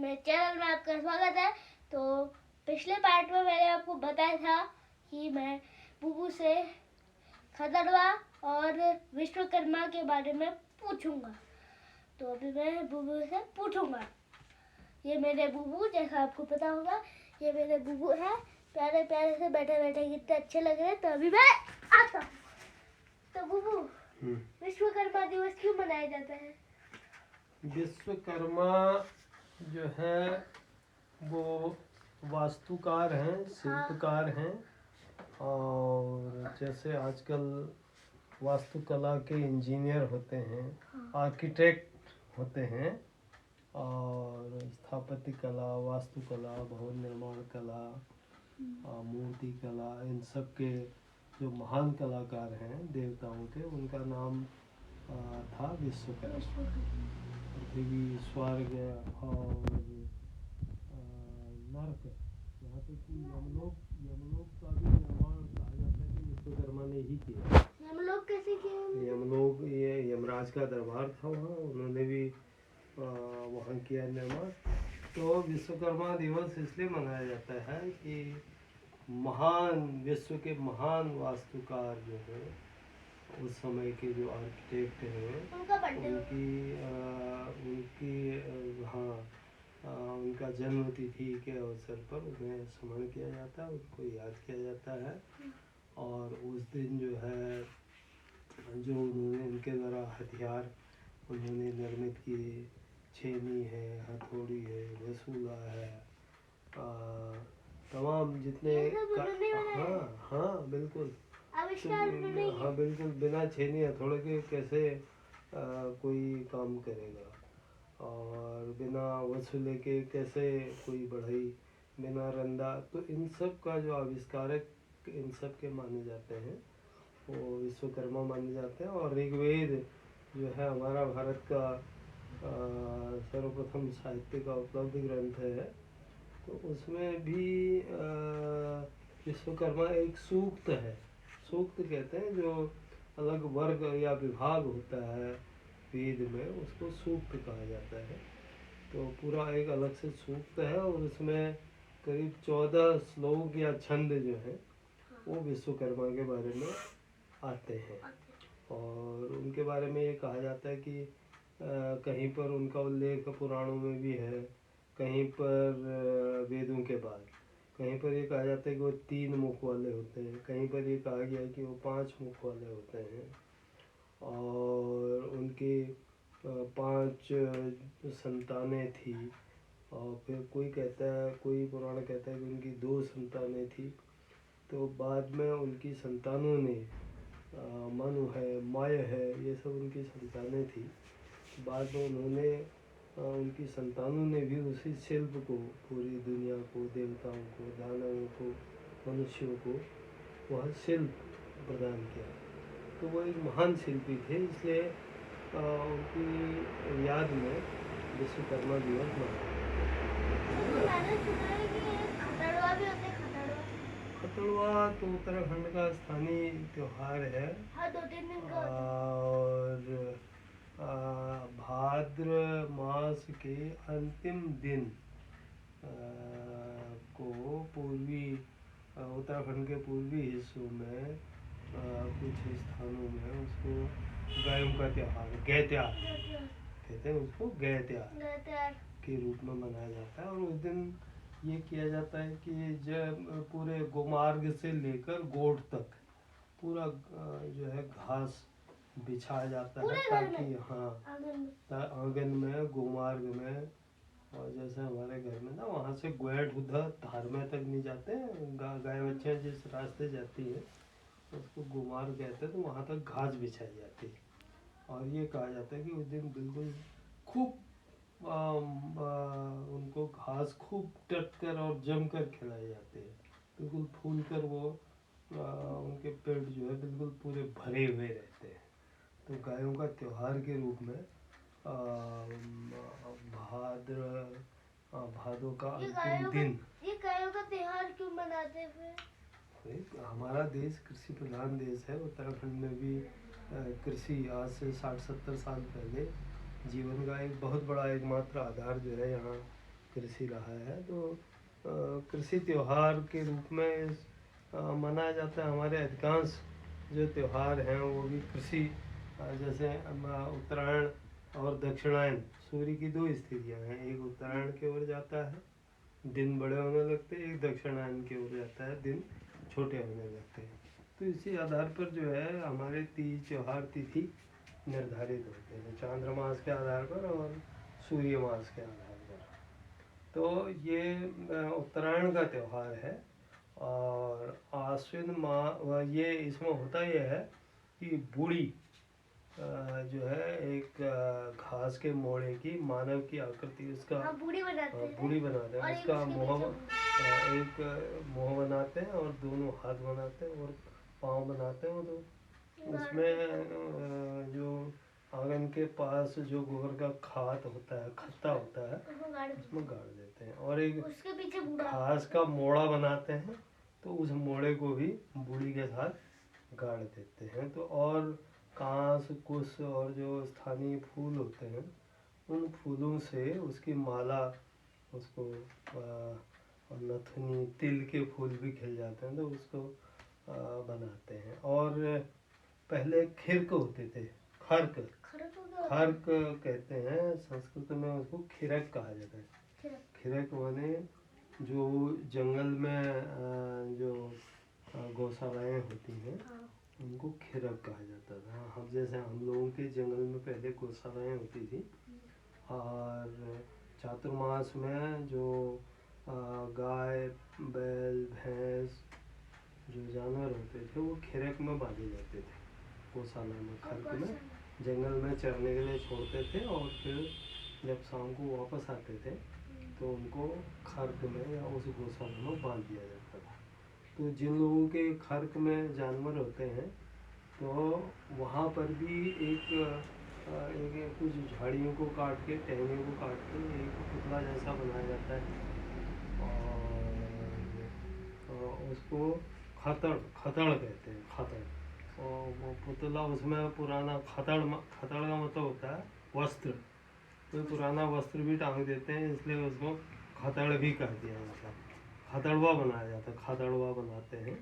मेरे चैनल में आपका स्वागत है। तो पिछले पार्ट में मैंने आपको बताया था कि मैं बुबू से खतड़वा और विश्वकर्मा के बारे में पूछूंगा। तो अभी मैं बुबू से पूछूंगा। ये मेरे बुबू, जैसा आपको पता होगा, ये मेरे बुबू है। प्यारे प्यारे से बैठे बैठे कितने अच्छे लग रहे हैं। तो अभी मैं आता हूँ। तो बुबू, विश्वकर्मा दिवस क्यों मनाया जाता है? विश्वकर्मा जो है वो वास्तुकार हैं, शिल्पकार हैं। और जैसे आजकल वास्तुकला के इंजीनियर होते हैं, आर्किटेक्ट होते हैं, और स्थापत्य कला, वास्तुकला, भवन निर्माण कला, मूर्ति कला, इन सब के जो महान कलाकार हैं देवताओं के, उनका नाम था विश्वकर्मा। पृथ्वी, स्वर्ग और नरक, यहाँ तक कि यमलोक का भी निर्माण कहा जाता है कि विश्वकर्मा ने ही किया। यमलोक कैसे किया? यमलोक, ये यमराज का दरबार था वहाँ, उन्होंने भी वहाँ किया निर्माण। तो विश्वकर्मा दिवस इसलिए मनाया जाता है कि विश्व के महान वास्तुकार जो है, उस समय के जो आर्किटेक्ट हैं, उनका जन्म तिथि के अवसर पर उन्हें स्मरण किया जाता है, उनको याद किया जाता है। और उस दिन जो है, जो उन्होंने उनके द्वारा हथियार उन्होंने निर्मित किए, छेनी है, हथौड़ी है, वसूला है, तमाम जितने हाँ बिल्कुल, हाँ बिल्कुल, बिना छेनी हथौड़े के कैसे कोई काम करेगा, और बिना वसूले के कैसे कोई बढ़ई, बिना रंदा। तो इन सब का जो आविष्कारक इन सब के माने जाते हैं, वो विश्वकर्मा माने जाते हैं। और ऋग्वेद जो है हमारा भारत का सर्वप्रथम साहित्य का उपलब्ध ग्रंथ है। तो उसमें भी विश्वकर्मा एक सूक्त है, सूक्त कहते हैं, जो अलग वर्ग या विभाग होता है वेद में, उसको सूक्त कहा जाता है। तो पूरा एक अलग से सूक्त है, और उसमें करीब 14 श्लोक या छंद जो है वो विश्वकर्मा के बारे में आते हैं। और उनके बारे में ये कहा जाता है कि कहीं पर उनका उल्लेख पुराणों में भी है, कहीं पर वेदों के बाद, कहीं पर ये कहा जाता है कि वो 3 मुख वाले होते हैं, कहीं पर ये कहा गया कि वो 5 मुख वाले होते हैं। और उनकी 5 संतानें थी। और फिर कोई कहता है, कोई पुराण कहता है कि उनकी 2 संतानें थी। तो बाद में उनकी संतानों ने, मनु है, माय है, ये सब उनकी संतानें थी। बाद में उन्होंने उनकी संतानों ने भी उसी शिल्प को, पूरी दुनिया को, देवताओं को, दानवों को, मनुष्यों को वह शिल्प प्रदान किया। तो वो एक महान शिल्पी थे, इसलिए उनकी याद में विश्वकर्मा दिवस मनाया। खतड़वा तो उत्तराखंड का स्थानीय त्योहार है। हाँ, 2-3 दिन का। और भाद्र मास के अंतिम दिन को पूर्वी उत्तराखंड के पूर्वी हिस्सों में कुछ स्थानों में उसको गायों का त्योहार, गै त्योहार कहते हैं, उसको गै त्योहार के रूप में मनाया जाता है। और उस दिन ये किया जाता है कि जब पूरे गोमार्ग से लेकर गोठ तक पूरा जो है घास बिछाया जाता है, ताकि आंगन में, गोमार्ग में, और जैसे हमारे घर में ना, वहाँ से गोएठ उधर धार में तक नहीं जाते हैं, गाय बच्चे जिस रास्ते जाती है उसको गोमार्ग कहते हैं। तो वहाँ तक घास बिछाई जाती है। और ये कहा जाता है कि उस दिन बिल्कुल खूब उनको घास खूब टट कर और जम कर खिलाए जाते हैं, बिल्कुल फूल कर वो उनके पेट जो है बिल्कुल पूरे भरे हुए रहते हैं। तो गायों का त्योहार के रूप में भादों का अंतिम दिन। ये गायों का त्योहार क्यों मनाते हैं? हमारा देश कृषि प्रधान देश है। उत्तराखंड में भी कृषि आज से 60-70 साल पहले जीवन का एक बहुत बड़ा एकमात्र आधार जो है यहाँ कृषि रहा है। तो कृषि त्यौहार के रूप में मनाया जाता है। हमारे अधिकांश जो त्यौहार हैं वो भी कृषि, जैसे उत्तरायण और दक्षिणायन, सूर्य की दो स्थितियाँ हैं, एक उत्तरायण की ओर जाता है, दिन बड़े होने लगते हैं, एक दक्षिणायन की ओर जाता है, दिन छोटे होने लगते हैं। तो इसी आधार पर जो है हमारे तीज त्योहार तिथि निर्धारित होते हैं, चांद्रमास के आधार पर और सूर्य मास के आधार पर। तो ये उत्तरायण का त्यौहार है। और आश्विन माह, ये इसमें होता ये है कि बूढ़ी जो है एक घास के मोड़े की मानव की आकृति, उसका हाँ, बूढ़ी बनाते हैं। बूढ़ी बनाते और हैं, एक उसका उसके मुँह, पीछे एक मुँह बनाते हैं और दोनों हाथ बनाते हैं और पाँव बनाते हैं। तो उसमें जो आंगन के पास जो गोबर का खाद होता है, खत्ता होता है, उसमें गाड़ देते हैं। और एक उसके पीछे बूढ़ा घास का मोड़ा बनाते हैं, तो उस मोड़े को भी बूढ़ी के साथ गाड़ देते हैं। तो और कांस, कुश और जो स्थानीय फूल होते हैं, उन फूलों से उसकी माला, उसको और नथनी, तिल के फूल भी खिल जाते हैं, तो उसको बनाते हैं। और पहले खिरक होते थे, खर्क, खर्क कहते हैं संस्कृत में, उसको खिरक कहा जाता है। खिरक माने जो जंगल में जो गौशालाएँ होती हैं, उनको खिरक कहा जाता था। हम जैसे हम लोगों के जंगल में पहले गौशालाएँ होती थी, और चातुर्मास में जो गाय, बैल, भैंस जो जानवर होते थे वो खिरक में बांधे जाते थे, गौशाला में, खर्क में, जंगल में चरने के लिए छोड़ते थे। और फिर जब शाम को वापस आते थे तो उनको खर्क में या उस गौशाला में बांध दिया जाता था। तो जिन लोगों के खर्क में जानवर होते हैं, तो वहाँ पर भी एक कुछ झाड़ियों को काट के, टहनियों को काट के एक पुतला जैसा बनाया जाता है। और उसको खतड़ कहते हैं, खतड़। और वो पुतला, उसमें पुराना खतड़ का मतलब होता है वस्त्र, तो पुराना वस्त्र भी टांग देते हैं, इसलिए उसको खतड़ भी कह दिया जाता है। खतड़वा बनाया जाता है, खतड़वा बनाते हैं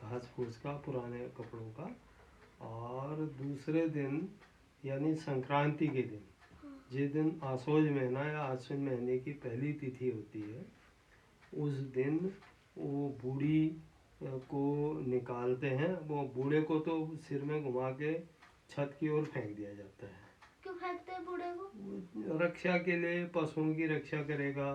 घास फूस का, पुराने कपड़ों का। और दूसरे दिन यानी संक्रांति के दिन, जिस दिन आसोज महीना या आश्विन महीने की पहली तिथि होती है, उस दिन वो बूढ़ी को निकालते हैं। वो बूढ़े को तो सिर में घुमा के छत की ओर फेंक दिया जाता है। क्यों फेंकते हैं बूढ़े को? रक्षा के लिए, पशुओं की रक्षा करेगा,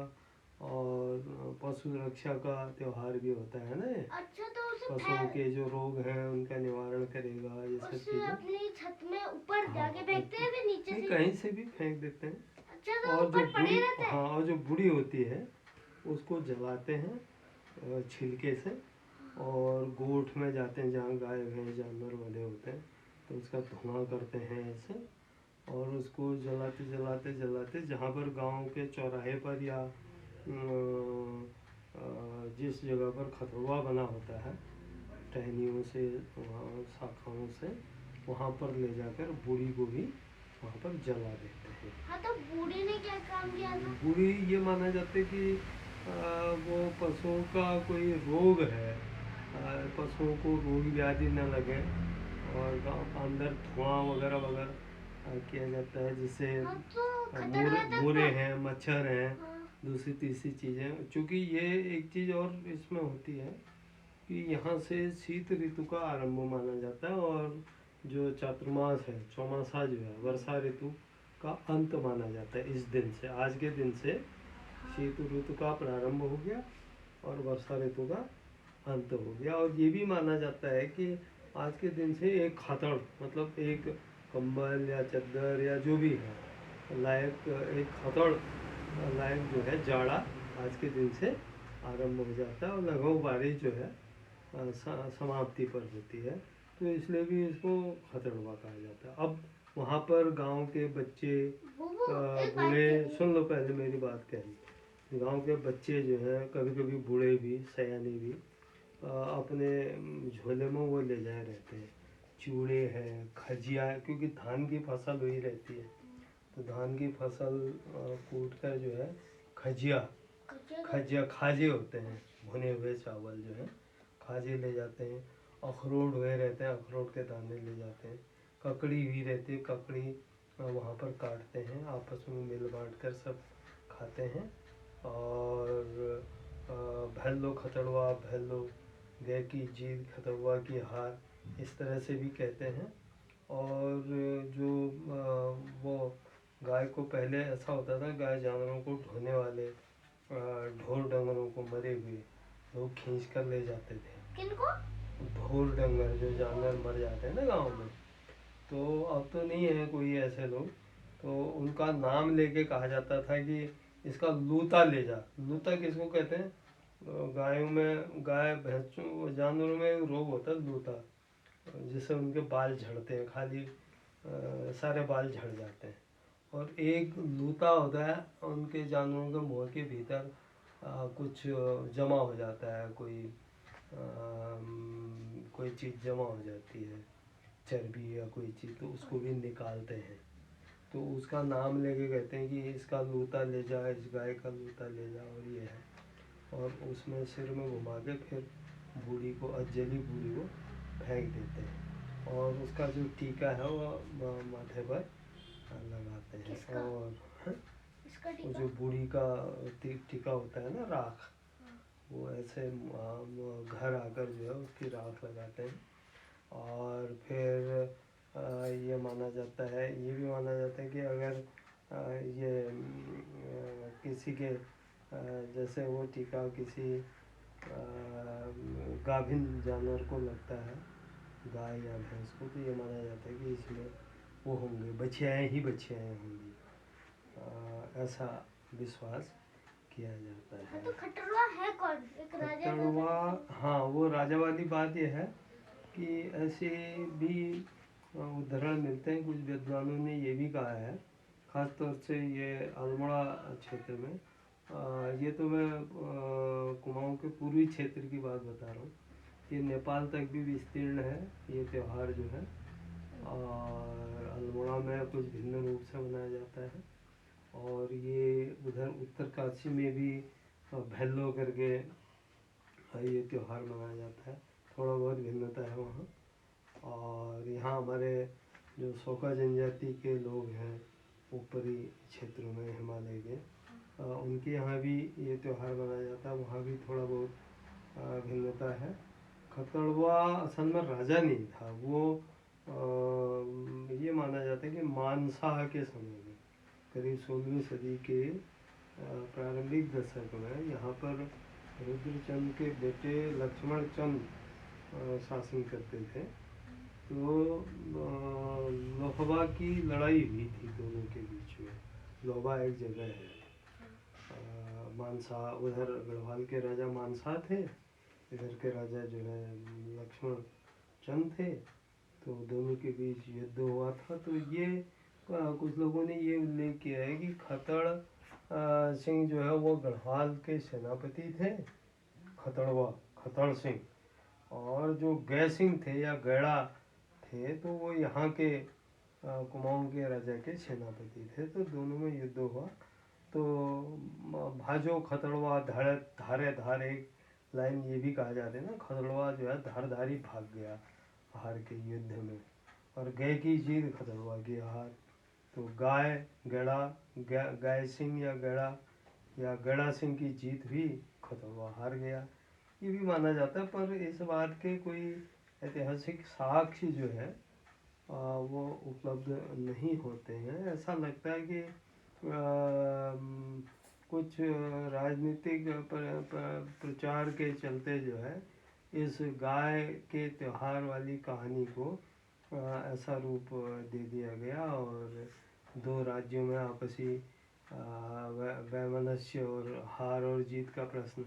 और पशु रक्षा का त्यौहार भी होता है ना। अच्छा, तो उसे पशुओं के जो रोग हैं उनका निवारण करेगा, ये सब उसे चीजें। अपनी छत में ऊपर जाके हाँ, फेंकते हैं, फिर नीचे से? कहीं से भी फेंक देते हैं। अच्छा, तो और जो ऊपर पड़े बूढ़ी, रहते हैं? हाँ, और जो बूढ़ी होती है उसको जलाते हैं छिलके से, और गोठ में जाते हैं जहाँ गाय भैंस जानवर वाले होते हैं, तो उसका धुआं करते हैं ऐसे। और उसको जलाते जलाते जलाते जहाँ पर गांव के चौराहे पर या जिस जगह पर खतड़वा बना होता है टहनियों से, शाखाओं से, वहाँ पर ले जाकर बूढ़ी को भी वहाँ पर जला देते हैं। हाँ, तो बूढ़ी ने क्या काम किया था? बूढ़ी ये माना जाता है कि वो पशुओं का कोई रोग है, पशुओं को रोग व्याधि न लगे, और गांव के अंदर धुआं वगैरह वगैरह किया जाता है, जिससे हाँ, तो खतरवा तक मुरे था। हैं, मच्छर हैं, हाँ। दूसरी तीसरी चीज़ें। चूँकि ये एक चीज़ और इसमें होती है कि यहाँ से शीत ऋतु का आरंभ माना जाता है, और जो चातुर्मास है, चौमासा जो है, वर्षा ऋतु का अंत माना जाता है। इस दिन से, आज के दिन से शीत ऋतु का प्रारंभ हो गया और वर्षा ऋतु का अंत हो गया। और ये भी माना जाता है कि आज के दिन से एक खतड़, मतलब एक कंबल या चद्दर या जो भी है लायक, एक खतड़ लायक जो है जाड़ा आज के दिन से आरंभ हो जाता है, और लगभग बारिश जो है समाप्ति पर होती है। तो इसलिए भी इसको खतड़वा कहा जाता है। अब वहाँ पर गांव के बच्चे, एक बात बूढ़े, कहिए। सुन लो पहले मेरी बात कही। गांव के बच्चे जो हैं, कभी कभी बूढ़े भी, सयाने भी, अपने झोले में वो ले जाए रहते हैं, चूड़े हैं, खजिया है, क्योंकि धान की फसल हुई रहती है। तो धान की फसल कूट कर जो है खजिया खच्चर खजिया खाजे होते हैं, भुने हुए चावल जो है, खाजे ले जाते हैं। अखरोट हुए रहते हैं, अखरोट के दाने ले जाते हैं। ककड़ी भी रहती है, ककड़ी वहाँ पर काटते हैं, आपस में मिल बांट कर सब खाते हैं। और भैलो खतड़वा, भैलो गाय की जीत, खतड़वा की हार, इस तरह से भी कहते हैं। और जो वो गाय को पहले ऐसा होता था, गाय जानवरों को ढोने वाले ढोर डंगरों को मरे हुए लोग खींच कर ले जाते थे। किनको? ढोर डंगर जो जानवर मर जाते हैं ना गांव में, तो अब तो नहीं है कोई ऐसे लोग, तो उनका नाम लेके कहा जाता था कि इसका लूता ले जा। लूता किसको कहते हैं? गायों में, गाय भैंसों जानवरों में एक रोग होता है लूता, जिससे उनके बाल झड़ते हैं, खाली सारे बाल झड़ जाते हैं। और एक लूता होता है, उनके जानवरों के मुंह के भीतर कुछ जमा हो जाता है, कोई चीज़ जमा हो जाती है, चर्बी या कोई चीज़, तो उसको भी निकालते हैं। तो उसका नाम लेके कहते हैं कि इसका लूता ले जा, इस गाय का लूता ले जा, और ये है। और उसमें सिर में घुमा के फिर बूढ़ी को, जली बूढ़ी को फेंक देते हैं। और उसका जो टीका है वो माथे पर लगाते हैं। किसका? और इसका वो टीका? जो बूढ़ी का टीका होता है ना, राख, वो ऐसे घर आकर जो है उसकी राख लगाते हैं। और फिर ये माना जाता है, ये भी माना जाता है कि अगर ये किसी के जैसे वो टीका किसी गाभिन जानवर को लगता है, गाय या भैंस को, तो ये माना जाता है कि इसमें वो होंगे, बछियाएँ ही बछियाएँ होंगी, ऐसा विश्वास किया जाता हाँ, है। तो खटरवा है कौन? एक राजा का खतड़वा, हाँ, वो राजा वाली बात ये है कि ऐसे भी उदाहरण मिलते हैं। कुछ विद्वानों ने ये भी कहा है, खास तौर से ये अल्मोड़ा क्षेत्र में, ये तो मैं कुमाऊँ के पूर्वी क्षेत्र की बात बता रहा हूँ, ये नेपाल तक भी विस्तीर्ण है ये त्यौहार जो है। और अल्मोड़ा में कुछ भिन्न रूप से मनाया जाता है। और ये उधर उत्तरकाशी में भी भैलो करके ये त्यौहार मनाया जाता है, थोड़ा बहुत भिन्नता है वहाँ। और यहाँ हमारे जो सोका जनजाति के लोग हैं ऊपरी क्षेत्रों में, हिमालय के, उनके यहाँ भी ये त्यौहार मनाया जाता है, वहाँ भी थोड़ा बहुत भिन्नता है। खतड़वा असल में राजा नहीं था, वो ये माना जाता है कि मानसाह के समय में, करीब 16वीं सदी के प्रारंभिक दशक में यहाँ पर रुद्रचंद के बेटे लक्ष्मण चंद शासन करते थे। तो लोहवा की लड़ाई हुई थी दोनों के बीच में। लोहवा एक जगह है, मानसा, उधर गढ़वाल के राजा मानसा थे, इधर के राजा जो है लक्ष्मण चंद थे। तो दोनों के बीच युद्ध हुआ था। तो ये कुछ लोगों ने ये उल्लेख किया है कि खतड़ सिंह जो है वो गढ़वाल के सेनापति थे, खतड़ सिंह, और जो गै सिंह थे या गैड़ा थे, तो वो यहाँ के कुमाऊँ के राजा के सेनापति थे। तो दोनों में युद्ध हुआ। तो भाजो खतड़वा धारे धार, एक लाइन ये भी कहा जाता है ना, खतड़वा जो है धारधारी भाग गया हार के युद्ध में, और गाय की जीत, खतड़वा की हार। तो गाय सिंह या गैड़ा सिंह की जीत हुई, खतड़वा हार गया, ये भी माना जाता है। पर इस बात के कोई ऐतिहासिक साक्ष्य जो है वो उपलब्ध नहीं होते हैं। ऐसा लगता है कि कुछ राजनीतिक प्रचार के चलते जो है इस गाय के त्यौहार वाली कहानी को ऐसा रूप दे दिया गया, और दो राज्यों में आपसी वैमनस्य और हार और जीत का प्रश्न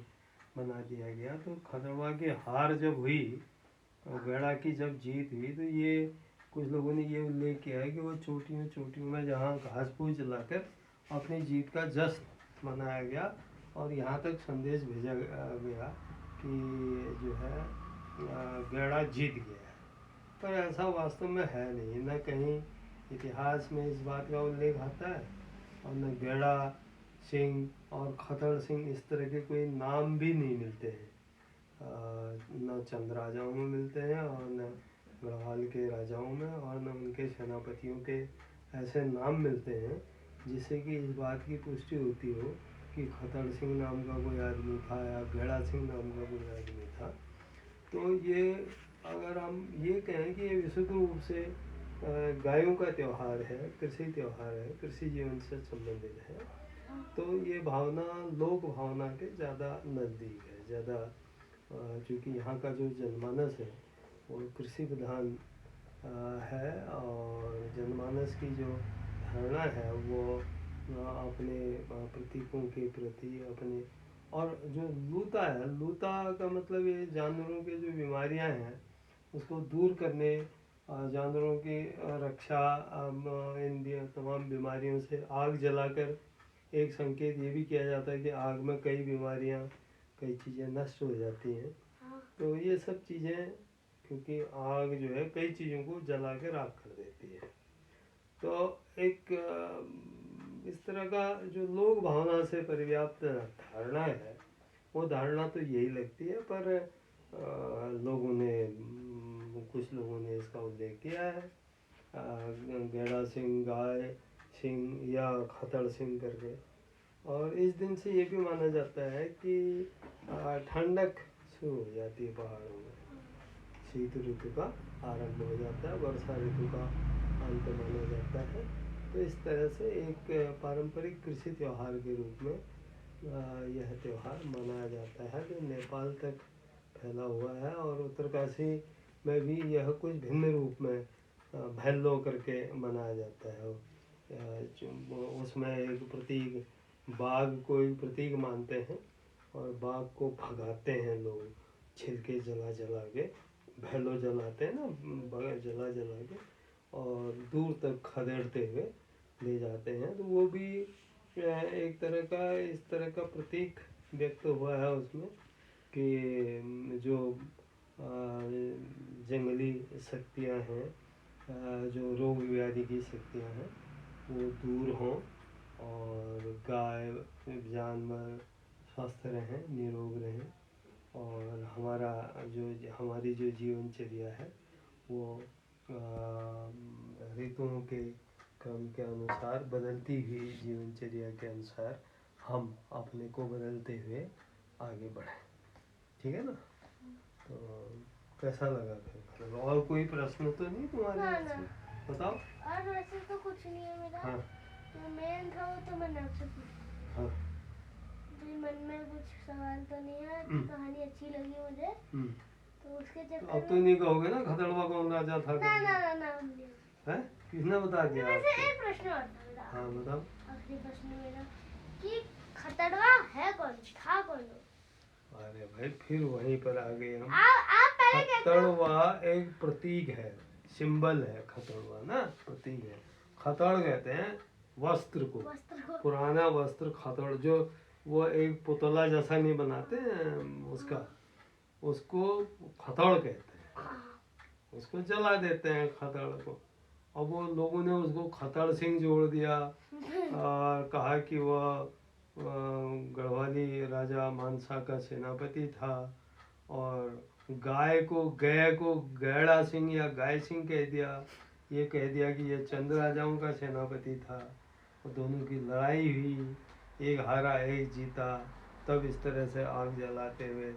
बना दिया गया। तो खतड़वा की हार जब हुई और गैड़ा की जब जीत हुई, तो ये कुछ लोगों ने ये उल्लेख किया है कि वो चोटियों में जहाँ घास फूस जलाकर अपनी जीत का जश्न मनाया गया, और यहाँ तक संदेश भेजा गया कि जो है गैड़ा जीत गया है। पर ऐसा वास्तव में है नहीं, न कहीं इतिहास में इस बात का उल्लेख आता है, और न गैड़ा सिंह और खतड़ सिंह इस तरह के कोई नाम भी नहीं मिलते हैं। न चंद राजाओं में मिलते हैं और न गढ़वाल के राजाओं में और न उनके सेनापतियों के ऐसे नाम मिलते हैं जिससे कि इस बात की पुष्टि होती हो कि खतड़ सिंह नाम का कोई आदमी था या गेड़ा सिंह नाम का कोई आदमी था। तो ये अगर हम ये कहें कि ये विशुद्ध रूप से गायों का त्यौहार है, कृषि त्यौहार है, कृषि जीवन से संबंधित है, तो ये भावना लोक भावना के ज़्यादा नज़दीक है। ज़्यादा चूँकि यहाँ का जो जनमानस है वो कृषि प्रधान है और जनमानस की जो धारणा है वो अपने प्रतीकों के प्रति अपने और जो लूता है, लूता का मतलब ये जानवरों के जो बीमारियां हैं उसको दूर करने, जानवरों की रक्षा, इन तमाम बीमारियों से आग जलाकर एक संकेत ये भी किया जाता है कि आग में कई बीमारियां, कई चीज़ें नष्ट हो जाती हैं। तो ये सब चीज़ें, क्योंकि आग जो है कई चीज़ों को जला के राख कर देती है। तो एक इस तरह का जो लोक भावना से पर्याप्त धारणा है वो धारणा तो यही लगती है, पर लोगों ने कुछ लोगों ने इसका उल्लेख किया है गेड़ा सिंह, गाय सिंह या खतड़ सिंह करके। और इस दिन से ये भी माना जाता है कि ठंडक शुरू हो जाती है पहाड़ों में, शीत ऋतु का आरंभ हो जाता है, वर्षा ऋतु का अंत माना जाता है। तो इस तरह से एक पारंपरिक कृषि त्यौहार के रूप में यह त्यौहार मनाया जाता है जो नेपाल तक फैला हुआ है। और उत्तरकाशी में भी यह कुछ भिन्न रूप में भैलो करके मनाया जाता है। उसमें एक प्रतीक, बाघ को एक प्रतीक मानते हैं और बाघ को भगाते हैं लोग, छिलके जला जला के, भैलो जलाते हैं ना, बगैर जला जला के और दूर तक खदेड़ते हुए ले जाते हैं। तो वो भी एक तरह का, इस तरह का प्रतीक व्यक्त हुआ है उसमें कि जो जंगली शक्तियाँ हैं, जो रोग व्याधि की शक्तियाँ हैं वो दूर हों और गाय जानवर स्वस्थ रहें, निरोग रहें और हमारी जो जीवनचर्या है वो ऋतुओं के क्रम के अनुसार, बदलती हुई जीवनचर्या के अनुसार हम अपने को बदलते हुए आगे बढ़ें। ठीक है ना? तो कैसा लगा फिर? और कोई प्रश्न तो नहीं तुम्हारे? ना। बताओ। और वैसे तो कुछ नहीं है मेरा। हाँ। तो मेन था वो तो मैंने आपसे पूछा। हाँ। तो मन में कुछ सवाल तो नहीं है। कहानी अच्छी लगी मुझे। तो उसके चक्कर अब तो नहीं कहोगे ना खतड़वा कौन राजा था? ना। है? किसने बता दिया? वैसे एक प्रश्न और था मेरा। हाँ बताओ। आखिरी प्रश्न मेरा कि खतड़वा है कौन, था कौन? अरे भाई फिर वहीं पर आ गए हम। आप पहले खतड़वा एक प्रतीक है, सिंबल है। खतड़वा ना प्रतीक है। खतड़ कहते हैं वस्त्र को, पुराना वस्त्र खतड़, जो वो एक पुतला जैसा नहीं बनाते हैं उसका, उसको खतड़ कहते हैं। उसको जला देते हैं खतड़ को। अब वो लोगों ने उसको खतड़ सिंह जोड़ दिया और कहा कि वह गढ़वाली राजा मानसा का सेनापति था। और गाय को गैड़ा सिंह या गाय सिंह कह दिया। ये कह दिया कि ये चंद राजाओं का सेनापति था और दोनों की लड़ाई हुई, एक हारा एक जीता। तब इस तरह से आग जलाते हुए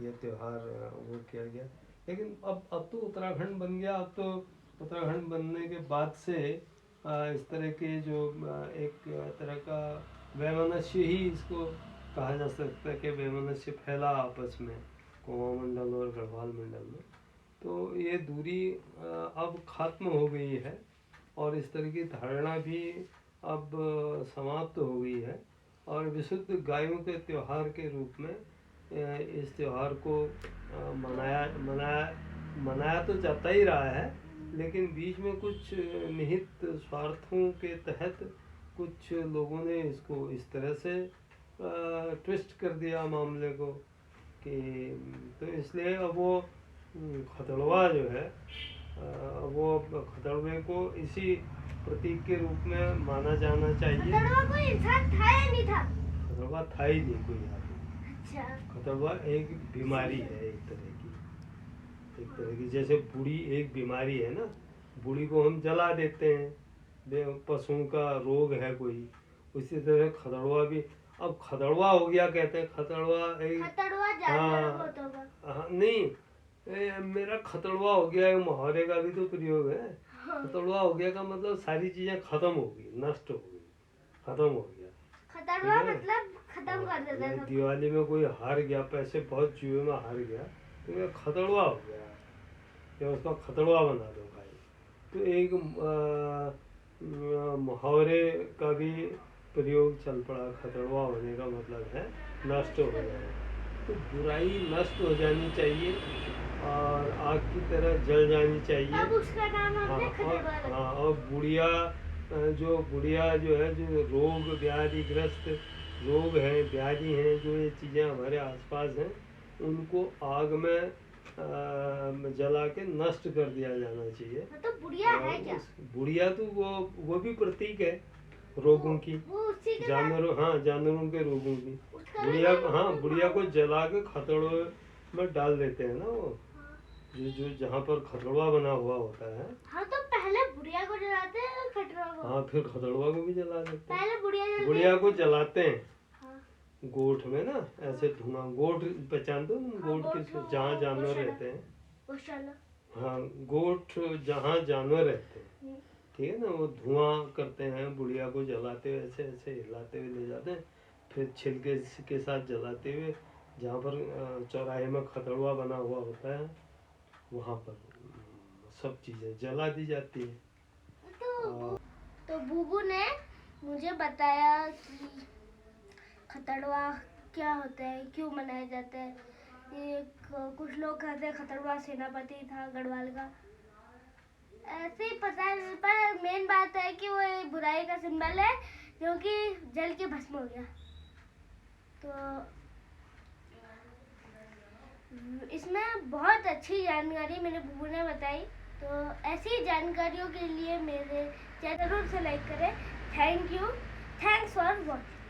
ये त्यौहार वो किया गया। लेकिन अब तो उत्तराखंड बन गया। अब तो उत्तराखंड बनने के बाद से इस तरह के जो एक तरह का वैमनस्य ही इसको कहा जा सकता है कि वैमनस्य फैला आपस में कुमाऊं मंडल और गढ़वाल मंडल में। तो ये दूरी अब खत्म हो गई है और इस तरह की धारणा भी अब समाप्त हो गई है। और विशुद्ध गायों के त्यौहार के रूप में इस त्यौहार को मनाया तो जाता ही रहा है, लेकिन बीच में कुछ निहित स्वार्थों के तहत कुछ लोगों ने इसको इस तरह से ट्विस्ट कर दिया मामले को कि, तो इसलिए अब वो खतड़वा जो है वो खतड़वे को इसी प्रतीक के रूप में माना जाना चाहिए। खतड़वा कोई इंसान था या नहीं था? खतड़वा था ही नहीं कोई आदमी। अच्छा। खतड़वा एक बीमारी है, एक तरह की जैसे बूढ़ी एक बीमारी है ना, बूढ़ी को हम जला देते हैं, पशुओं का रोग है कोई, उसी तरह खतड़वा भी। अब खतड़वा हो गया कहते हैं, खतड़वा खतड़वा जानवर होता हाँ नहीं, मेरा खतड़वा हो गया, मुहावरे का भी तो प्रयोग है। हाँ। खतड़वा हो गया का मतलब सारी चीजें खत्म हो गई, नष्ट हो गई, खत्म हो गया। खतड़वा मतलब खत्म कर देता है। दिवाली में कोई हार गया, पैसे बहुत जुए में हार गया, तो ये खतड़वा हो गया, या उसका खतड़वा बना दो भाई। तो एक मुहावरे का भी प्रयोग चल पड़ा, खतड़वा होने का मतलब है नष्ट हो जाए। तो बुराई नष्ट हो जानी चाहिए और आग की तरह जल जानी चाहिए। अब उसका नाम हमने खतड़वा रखा। हाँ, और बुढ़िया जो है, जो रोग व्याधिग्रस्त रोग हैं, व्याधि हैं, जो ये चीज़ें हमारे आसपास हैं, उनको आग में जला के नष्ट कर दिया जाना चाहिए। तो बुढ़िया है क्या? बुढ़िया तो वो भी प्रतीक है रोगों की, वो उसी के जानवरों, हाँ जानवरों के रोगों की। उसका बुढ़िया, नाम- हाँ बुढ़िया को जला के खतड़वे में डाल देते हैं ना, वो जो जहाँ पर खतड़वा बना हुआ होता है। हाँ, तो पहले बुढ़िया को जलाते हैं खतड़वा को। हाँ, फिर खतड़वा को भी जला देते हैं। पहले बुढ़िया जलती है। बुढ़िया को जलाते हैं हाँ। गोठ में ना, ऐसे धुआं, गोठ पहचान दो, हाँ, गोठ गोठ, किस जहाँ जानवर गौशाला। रहते हैं। गौशाला। हाँ, गोठ जहाँ जानवर रहते हैं, हम्म। ठीक है ना, वो धुआं करते हैं, बुढ़िया को जलाते हुए ऐसे ऐसे हिलाते हुए ले जाते हैं, फिर छिलके के साथ जलाते हुए जहाँ पर चौराहे में खतड़वा बना हुआ होता है, वहाँ पर सब चीज़ें जला दी जाती है। तो बूबू ने मुझे बताया कि खतड़वा क्या होता है, क्यों मनाया जाता है। कुछ लोग कहते हैं खतड़वा सेनापति था गढ़वाल का, ऐसे ही पता है, पर मेन बात है कि वो एक बुराई का सिंबल है जो कि जल के भस्म हो गया। तो इसमें बहुत अच्छी जानकारी मेरे बूबू ने बताई। तो ऐसी जानकारियों के लिए मेरे चैनल जरूर से लाइक करें। Thank you, thanks for watching.